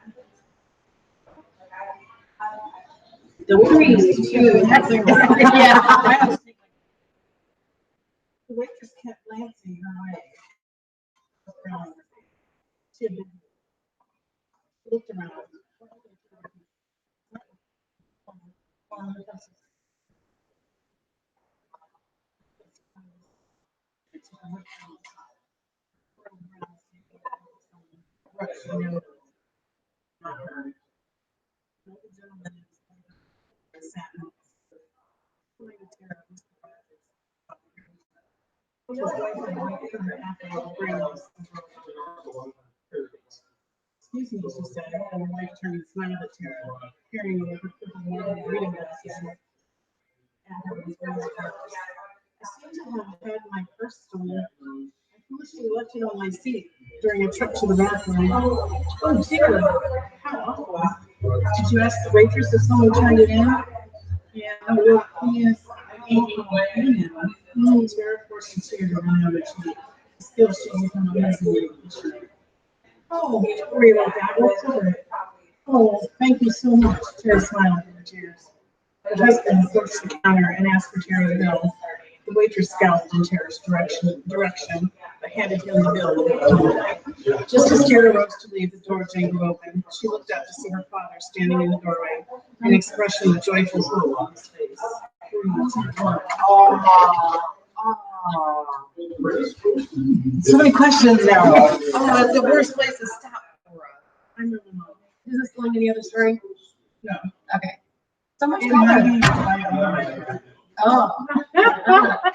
The 3, 2, that's a yeah. The waitress kept glancing her way. She had been looked around. Excuse me, she said, and my wife turned and smiled at Tara, hearing her reading glasses. And her was very surprised. I seem to have had my purse stolen. I foolishly left it on my seat during a trip to the bathroom. Oh dear, how awful. Did you ask the waitress if someone turned it in? Yeah, well, yes, I ain't Tara forced the tear to run out of cheek. Still, she's become amazingly patient. Oh, don't worry about that. We'll cover it. Oh, thank you so much. Tara smiled through her tears. Her husband approached the counter and asked for Tara's bill. The waitress scowled in Tara's direction, but handed him the bill. Just as Tara rose to leave, the door jangled open. She looked up to see her father standing in the doorway, an expression of joyful hope on his face. So many questions now. Oh, it's the worst place to stop for us. I know. Is this going to the other story? No. Okay. So much It color. might be by, Oh. I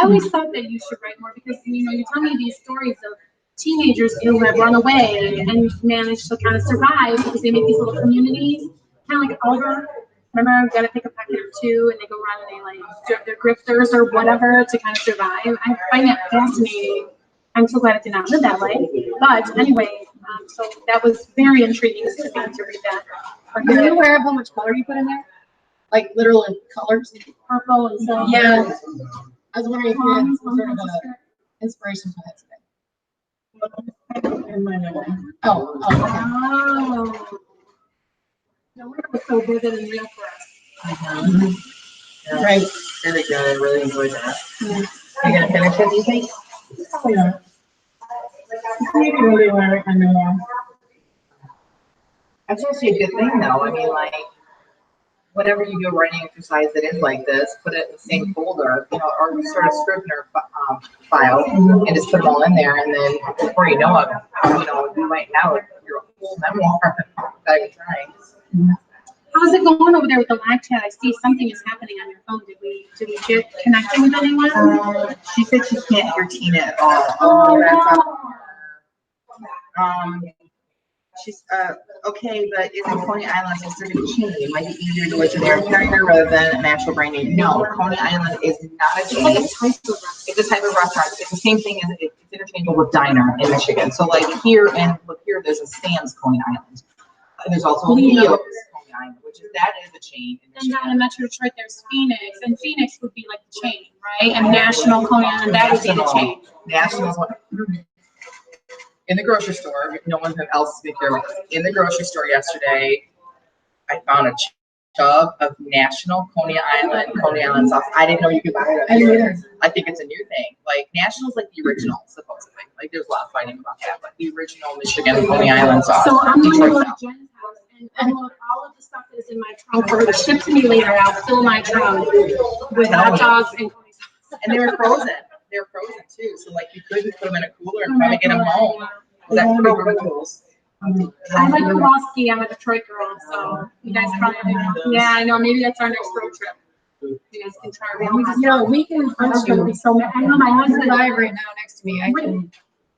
always thought that you should write more because, you tell me these stories of teenagers who have run away and managed to kind of survive because they make these little communities, kind of like Elder. Remember, gotta pick a packet or two and they go around and they they're grifters or whatever to kind of survive. I find that fascinating. I'm so glad I did not live that life. But anyway, so that was very intriguing to me to read that. Are you aware of how much color you put in there? Like literal colors? Purple and so. Yeah. I was wondering if you had some sort of a inspiration for that today. in my memory. Oh, okay. Oh. No wonder it was so vivid and real for us. Yeah, Right. very good. I really enjoyed that. Yeah. You gonna finish it, do you think? Oh, yeah. Maybe really where I know more. That's actually a good thing though. I mean, like, whenever you do a writing exercise that is like this, put it in the same folder, or sort of Scrivener file, and just put them all in there, and then before you know it, you might have your whole memoir that you're trying. How's it going over there with the live chat? I see something is happening on your phone. Did we get connected with anyone? She said she can't hear Tina at all. Oh, That's no. She's okay, but isn't Coney Island a specific chain? It might be easier to let you there carrier rather than an actual brand name. No, Coney Island is not a chain. It's a type of restaurant. It's the same thing as it's interchangeable with diner in Michigan. So like here there's a Sam's Coney Island. There's also Leo's Coney Island, which is a chain in And Michigan. down in Metro Detroit, there's Phoenix, and Phoenix would be like the chain, right? And National Coney Island, that would be the chain. National. In the grocery store, no one else is here with us. In the grocery store yesterday, I found a tub of National Coney Island sauce. I didn't know you could buy it. I didn't either. I think it's a new thing. Like National's like the original, supposedly. Like there's a lot of fighting about that, but the original Michigan Coney Island sauce. So I'm going to Detroit go to style. Jen's house and unload all of the stuff that is in my trunk for her to ship to me later. I'll fill my trunk with hot dogs and Coney sauce. And they were frozen. They were frozen too. So like you couldn't put them in a cooler and probably get them home. Well, that's pretty cool. I like Kowalski. I'm a Detroit girl, so you guys probably know. Yeah, I know. Maybe that's our next road trip. You guys can try. We can punch you. So I know my husband. Live right now next to me. I can.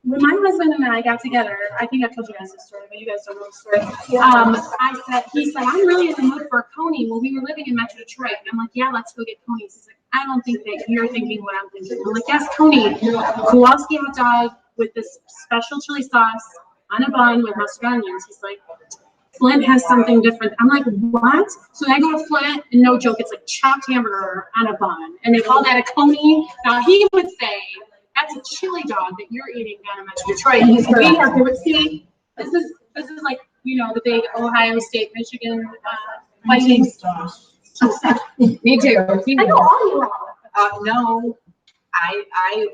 When my husband and I got together, I think I told you guys this story, but you guys don't know the story. He said, I'm really in the mood for a Coney. Well, we were living in Metro Detroit. And I'm like, yeah, let's go get Coney's. He's like, I don't think that you're thinking what I'm thinking. I'm like, yes, Coney. Kowalski hot dog with this special chili sauce on a bun with mustard onions. He's like, Flint has something different. I'm like, what? So I go to Flint, and no joke, it's like chopped hamburger on a bun. And they call that a Coney. Now, he would say, that's a chili dog that you're eating down in Metro Detroit. And he's being our favorite. See, this is like, the big Ohio State, Michigan fighting. Me too. I know all you all. No, I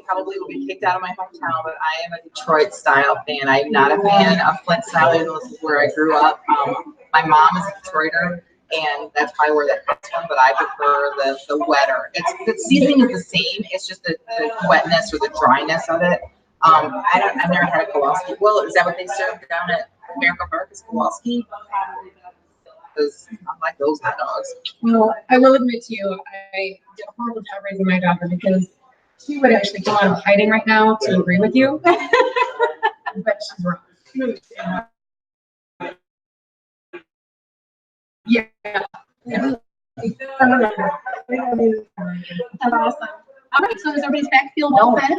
probably will be kicked out of my hometown, but I am a Detroit style fan. I'm not a fan of Flint style, even though this is where I grew up. My mom is a Detroiter, And that's probably where that comes from, but I prefer the wetter. The seasoning is the same, it's just the wetness or the dryness of it. I've never had a Kowalski. Well, is that what they serve down at American Park, is Kowalski? Because I like those hot dogs. Well, I will admit to you, I did a horrible job raising my daughter because she would actually come out of hiding right now to agree with you. But she's wrong. Yeah. That's awesome. All right, so does everybody's back feel well fed?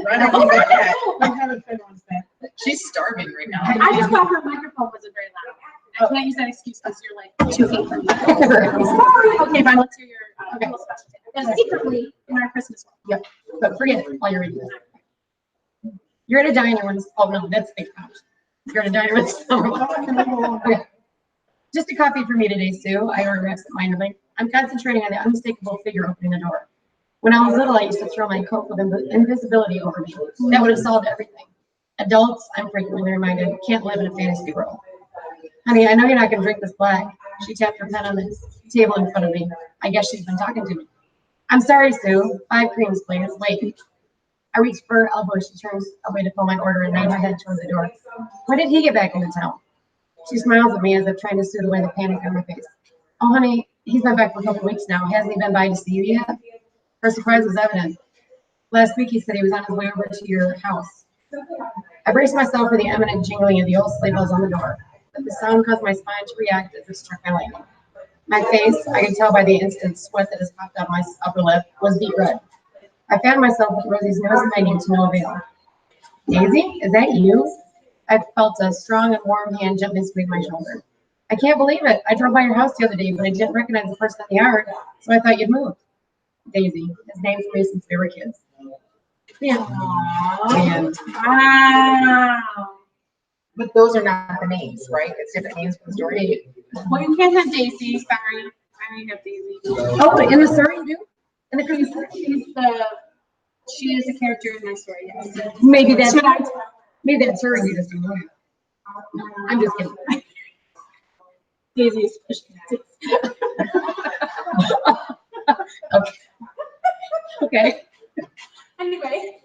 She's starving right now. I just thought her microphone wasn't very loud. I can't use that excuse because you're like 2 feet from me. Okay, fine, let's hear your little specialty. And secretly in our Christmas one. Yep. But forget it while you're reading this. You're at a diner when, oh no, that's the couch. You're at a diner with someone. Okay. Just a coffee for me today, Sue. I ordered absentmindedly. I'm concentrating on the unmistakable figure opening the door. When I was little, I used to throw my coat with invisibility over me. That would have solved everything. Adults, I'm frequently reminded, can't live in a fantasy world. Honey, I know you're not going to drink this black. She tapped her pen on the table in front of me. I guess she's been talking to me. I'm sorry, Sue. 5 creams, please. Wait. I reached for her elbow. She turns away to pull my order and nods her head towards the door. When did he get back into town? She smiles at me as if trying to soothe away the panic on my face. Oh, honey, he's been back for a couple of weeks now. Hasn't he been by to see you yet? Her surprise was evident. Last week he said he was on his way over to your house. I braced myself for the imminent jingling of the old sleigh bells on the door. But the sound caused my spine to react as if struck by lightning. My face, I could tell by the instant sweat that has popped up my upper lip, was beet red. I found myself with Rosie's nose and my name to no avail. Daisy, is that you? I felt a strong and warm hand gently squeeze my shoulder. I can't believe it. I drove by your house the other day, but I didn't recognize the person in the yard, so I thought you'd moved. Daisy, his name's for me since we were kids. Yeah. And Wow. But those are not the names, right? It's different names for the story. Well, you can't have Daisy, sorry. I only have Daisy. oh, in the story you do? In the Christmas story? She is a character in my story, yes. Maybe that's her and you just don't know it. I'm just kidding. Daisy is Okay. Okay. Anyway.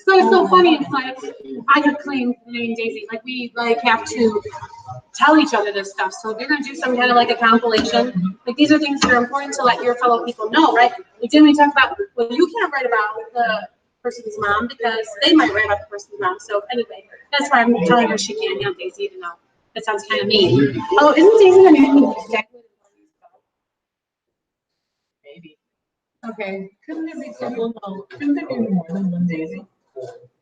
So it's so funny, it's like, I could claim the name Daisy, like we have to tell each other this stuff. So if you're gonna do some kind of like a compilation, like these are things that are important to let your fellow people know, right? Like didn't we talk about, well, you can't write about the person's mom because they might write about the person's mom. So anyway, that's why I'm telling her she can't have Daisy to know. That sounds kind of mean. Oh, isn't Daisy the name? Maybe. Okay. Couldn't there be several, couldn't there be more than one Daisy?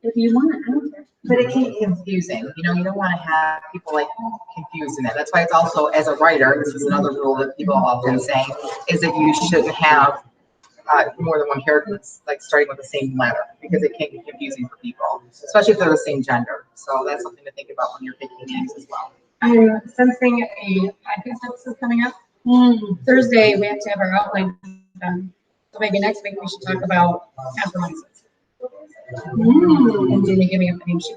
If you want, I don't care. But it can be confusing. You know, you don't want to have people like confused in it. That's why it's also, as a writer, this is another rule that people often say, is that you shouldn't have more than one character that's like starting with the same letter because it can be confusing for people, especially if they're the same gender. So that's something to think about when you're picking names as well. I'm sensing a podcast episode coming up. Thursday, we have to have our outline done. So maybe next week we should talk about compromises. And Jamie, give me a name sheet.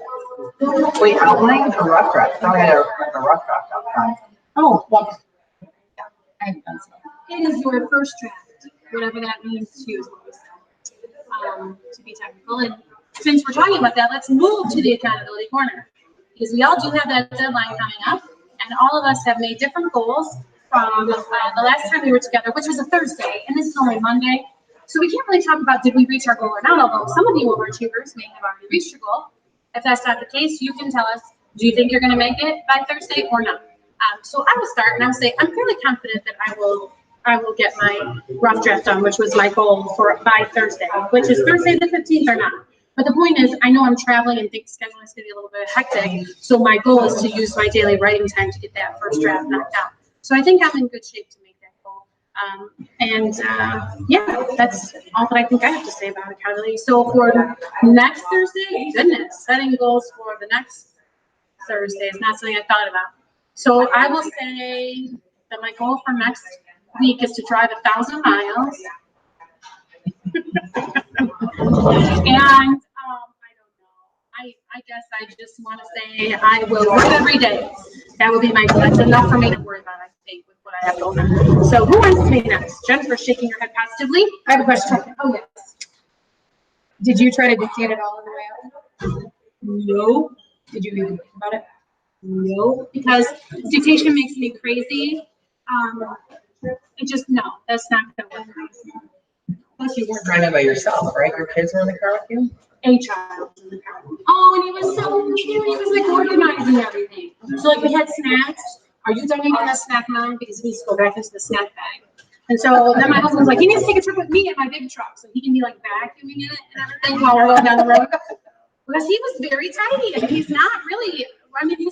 Wait, outline or rough draft? I thought I had a rough draft outline. Oh, well, I haven't done so. It is your first draft, whatever that means to you, to be technical. And since we're talking about that, let's move to the accountability corner. Because we all do have that deadline coming up, and all of us have made different goals from the last time we were together, which was a Thursday, and this is only Monday. So we can't really talk about did we reach our goal or not, although some of you overachievers may have already reached your goal. If that's not the case, you can tell us, do you think you're going to make it by Thursday or not? So I will start, and I will say I'm fairly confident that I will get my rough draft done, which was my goal for by Thursday, which is Thursday the 15th or not. But the point is, I know I'm traveling and think scheduling is going to be a little bit hectic. So my goal is to use my daily writing time to get that first draft knocked out. So I think I'm in good shape to make that goal. Yeah, that's all that I think I have to say about accountability. So for next Thursday, goodness, setting goals for the next Thursday is not something I thought about. So I will say that my goal for next week is to drive 1,000 miles. And I don't know. I guess I just want to say I will read every day. that will be my goal. That's enough for me to worry about, I think, with what I have going on. So who wants to be next? Jennifer shaking her head positively. I have a question. Oh, yes. Did you try to dictate it all on the way out? No, Did you even think about it? no, because dictation makes me crazy. It just, no, that's not gonna work. Plus, you weren't driving by yourself, right? Your kids were in the car with you? A child in the car. Oh, and he was so cute. He was like organizing everything. So like we had snacks. Are you done eating that snack, Mom? Because he needs to go back into the snack bag. And so then my husband's like, he needs to take a trip with me in my big truck so he can be like vacuuming in it and everything while we're going down the road. Because he was very tidy and he's not really, I mean,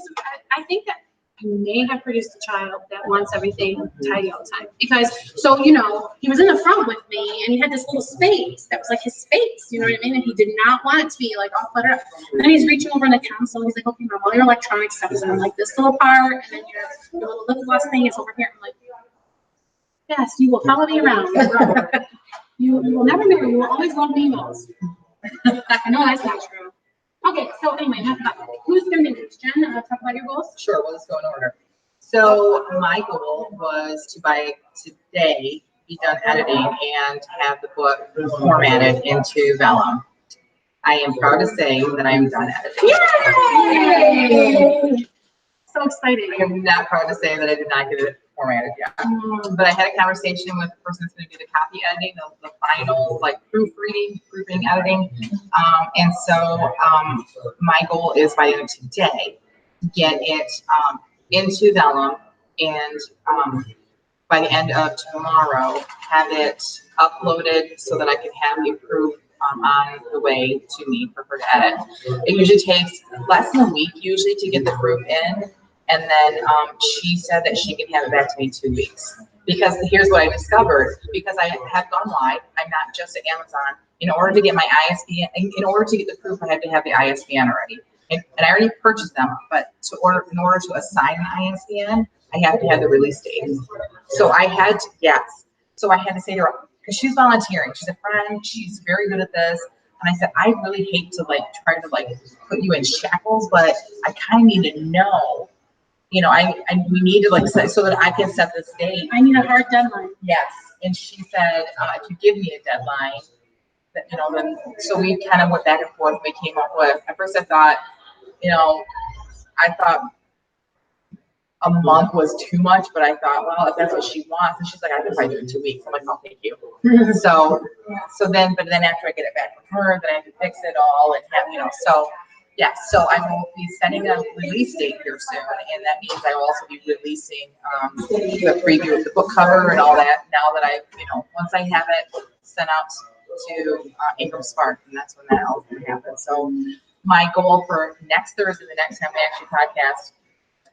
I think that I may have produced a child that wants everything tidy all the time. Because, so, you know, he was in the front with me and he had this little space that was like his space, you know what I mean? And he did not want it to be like all cluttered up. And then he's reaching over in the console and he's like, okay, Mom, all your electronic stuff is in like this little part and then your little lip gloss thing is over here. I'm like, yes, you will follow me around. You will never marry, you will always love me most. I know that's not true. Okay, so anyway, enough about that. Who's gonna be next? Jen, talk about your goals? Sure, we'll just go in order. So my goal was to by today be done editing and have the book formatted into vellum. I am proud to say that I am done editing. Yay! So exciting. I am not proud to say that I did not get it formatted yet. But I had a conversation with the person that's going to do the copy editing, the final like proofing editing. And so my goal is by the end of today, get it into vellum and by the end of tomorrow, have it uploaded so that I can have the proof on the way to me for her to edit. It usually takes less than a week usually to get the proof in. And then she said that she can have it back to me in 2 weeks. Because here's what I discovered, because I have gone live, I'm not just at Amazon. In order to get my ISBN, in order to get the proof, I have to have the ISBN already. And I already purchased them, but in order to assign the ISBN, I have to have the release date. So I had to, yes. So I had to say to her, because she's volunteering, she's a friend, she's very good at this. And I said, I really hate to like try to like put you in shackles, but I kind of need to know. You know, we need to like set so that I can set this date. I need a hard deadline. Yes. And she said, if you give me a deadline, that, you know, then, so we kind of went back and forth and we came up with, at first I thought, you know, I thought a month was too much, but I thought, well, if that's what she wants, and she's like, I can probably do it in 2 weeks. I'm like, oh, thank you. But then after I get it back from her, then I have to fix it all and have, you know, so. Yes, so I will be setting a release date here soon, and that means I will also be releasing the preview of the book cover and all that. Now that once I have it sent out to Ingram Spark, and that's when that all going to happen. So my goal for next Thursday, the next time we actually podcast,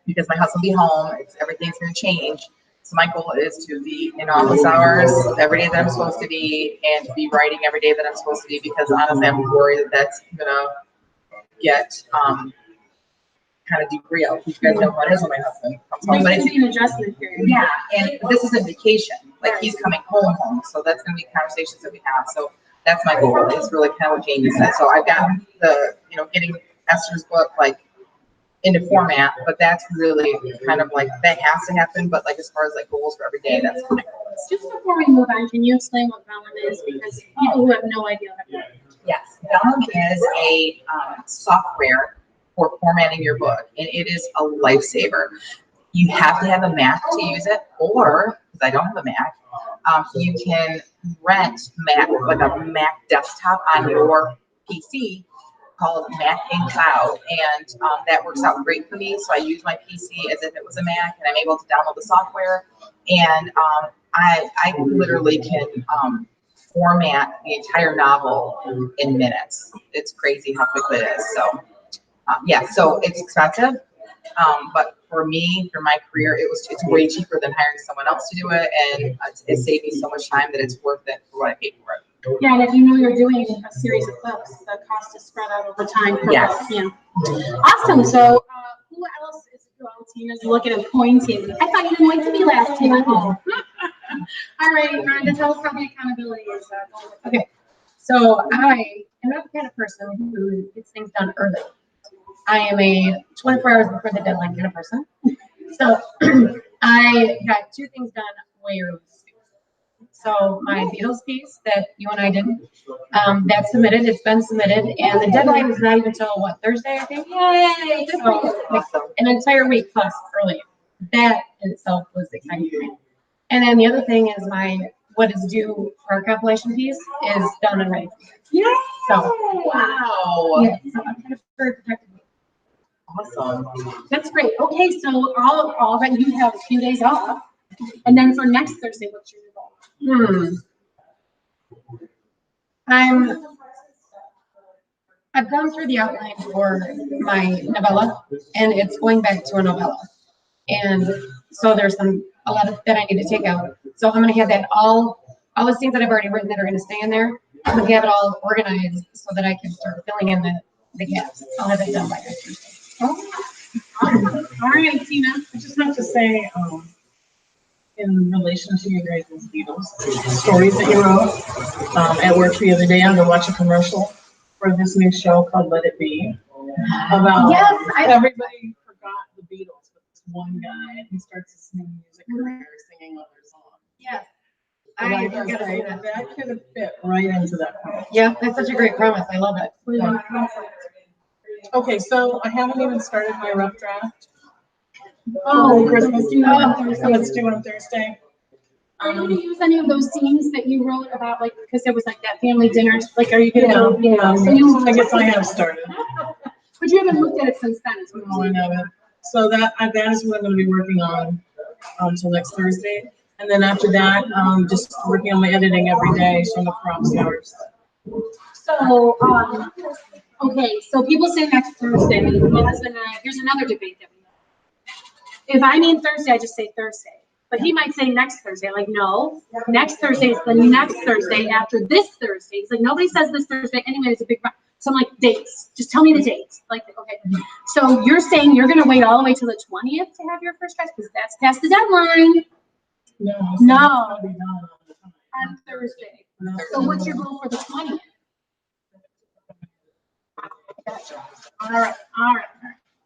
because my husband will be home, everything's going to change. So my goal is to be in office hours every day that I'm supposed to be, and to be writing every day that I'm supposed to be, because honestly, I'm worried that that's gonna get kind of derailed. You guys know what it is with my husband. There's going to be an adjustment period. Yeah, and this isn't vacation. Like he's coming home, so that's going to be conversations that we have. So that's my goal. Is really kind of what Jamie said. So I've got the getting Esther's book like into format, but that's really kind of like that has to happen. But like as far as like goals for every day, that's my goal. Just before we move on, can you explain what vellum is? Because people who have no idea what that is. Yes, vellum is a software for formatting your book, and it is a lifesaver. You have to have a Mac to use it, or because I don't have a Mac, you can rent like a Mac desktop on your PC called Mac in Cloud, and that works out great for me. So I use my PC as if it was a Mac, and I'm able to download the software, and I literally can format the entire novel in minutes. It's crazy how quickly it is. So so it's expensive, but for me, for my career, it's way cheaper than hiring someone else to do it, and it saved me so much time that it's worth it for what I paid for it. Yeah, and if you know you're doing a series of books, the cost is spread out over time per book. Yeah. Awesome. So who else is Tina's looking and pointing? I thought you didn't like to be last, Tina. All right, Rhonda, tell us how the accountability is going. Okay, so I am not the kind of person who gets things done early. I am a 24 hours before the deadline kind of person. So I got 2 things done way early. So my Beatles piece that you and I did, that's submitted. It's been submitted, and the deadline is not even until what, Thursday, I think. Yay! So like, an entire week plus early. That in itself was exciting for me. And then the other thing is what is due for our compilation piece is done and ready. Yeah. So Wow. yeah, so I'm kind of very protected. Awesome. That's great. Okay, so all right, you have a few days off. And then for next Thursday, what's your goal? I've gone through the outline for my novella, and it's going back to a novella. And so there's a lot of that I need to take out. So I'm gonna have that all the things that I've already written that are gonna stay in there. I'm gonna have it all organized so that I can start filling in the gaps. I'll have it done by next Thursday. All right, Tina, I just have to say, in relation to your guys' Beatles stories that you wrote, at work the other day, I'm gonna watch a commercial for this new show called Let It Be. About everybody forgot the Beatles, but this one guy, and he starts his new music career singing other songs. Yes. And I gotta gotta say say that. that could have fit right into that promise. Yeah, that's such a great promise. I love it. Okay, so I haven't even started my rough draft. Oh, Christmas, due on so it's due on Thursday. Are you gonna use any of those scenes that you wrote about, like, because there was like that family dinner, like, are you gonna? Yeah, so I guess I have started. But you haven't looked at it since then, is what I'm No, I saying. haven't. So that is what I'm gonna be working on until next Thursday. And then after that, just working on my editing every day, so the prompts hours. So, okay, so people say next Thursday, my husband and I, here's another debate that we have. If I mean Thursday, I just say Thursday. But he might say next Thursday, like, no, next Thursday is the next Thursday after this Thursday. He's like, nobody says this Thursday anyway, it's a big, so I'm like, dates, just tell me the dates. Like, okay. So you're saying you're gonna wait all the way till the 20th to have your first draft, because that's past the deadline No. No. I'll be done on Thursday. on the So what's your goal for the 20th? Gotcha. All right,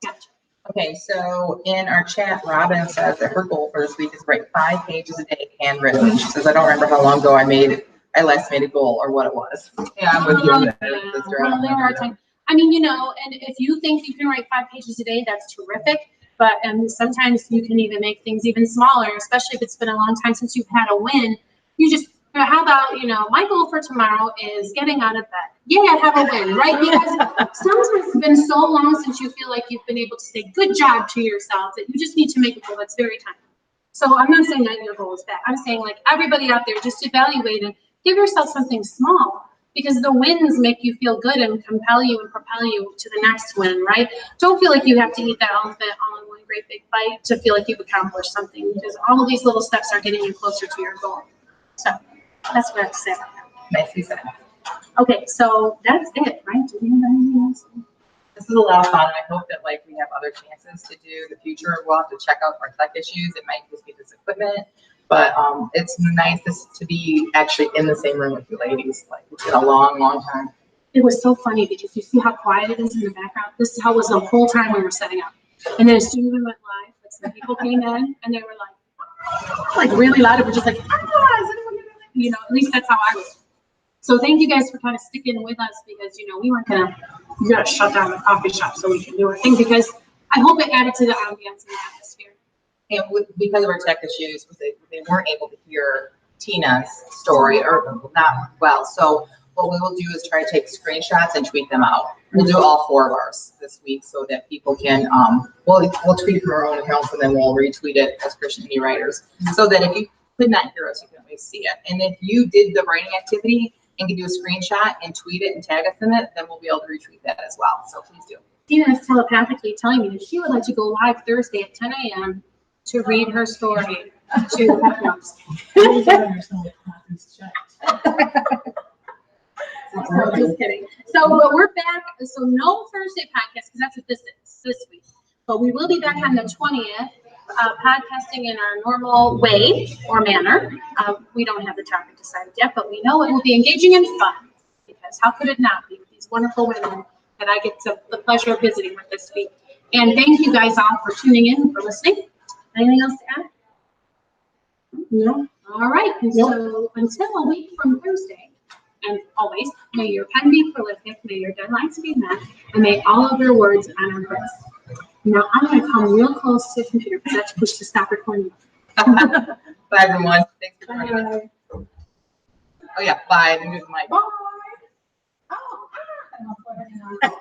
gotcha. Okay, so in our chat, Robin says that her goal for this week is to write 5 pages a day handwritten. She says, I don't remember how long ago I last made a goal or what it was. Yeah, I'm with you. Well, there are times, I mean, and if you think you can write 5 pages a day, that's terrific. But sometimes you can even make things even smaller, especially if it's been a long time since you've had a win. You just, how about, my goal for tomorrow is getting out of bed. Yeah, have a win, right? Because sometimes it's been so long since you feel like you've been able to say good job to yourself that you just need to make a goal that's very time. So I'm not saying that your goal is that. I'm saying, like, everybody out there, just evaluate and give yourself something small, because the wins make you feel good and compel you and propel you to the next win, right? Don't feel like you have to eat that elephant all in one great big bite to feel like you've accomplished something, because all of these little steps are getting you closer to your goal. So that's what I have to say about that. Nicely said. Okay, so that's it, right? Do you have anything else? This is a lot of fun. I hope that we have other chances to do the future. We'll have to check out our tech issues. It might just be this equipment, but it's nice to be actually in the same room with you ladies. Like, it's been a long, long time. It was so funny because you see how quiet it is in the background. This is how it was the whole time we were setting up. And then as soon as we went live, some people came in and they were like really loud. And we're just like, is anyone gonna, at least that's how I was. So thank you guys for kind of sticking with us, because, we weren't we gotta shut down the coffee shop so we can do our thing, because I hope it added to the ambience and the atmosphere. And because of our tech issues, they weren't able to hear Tina's story, or not well. So what we will do is try to take screenshots and tweet them out. We'll do all 4 of ours this week so that people can, we'll tweet from our own accounts, and then we'll retweet it as Christian Indie Writers, so that if you could not hear us, you can at least see it. And if you did the writing activity and can do a screenshot and tweet it and tag us in it, then we'll be able to retweet that as well. So please do. Tina is telepathically telling me that she would like to go live Thursday at 10 a.m. to read her story to the Pep Notes. So just kidding. So but we're back. So no Thursday podcast, because that's what this is this week. But we will be back on the 20th, podcasting in our normal way or manner. We don't have the topic decided yet, but we know it will be engaging and fun, because how could it not be with these wonderful women that I get the pleasure of visiting with this week. And thank you guys all for tuning in, for listening. Anything else to add? No. All right, and so until a week from Thursday, and always, may your pen be prolific, may your deadlines be met, and may all of your words honor grace. Now, I'm gonna come real close to the computer, because that's push to stop recording. Bye, everyone. Thanks for joining us. Oh, yeah, bye. And do the mic. Bye. Oh, ah.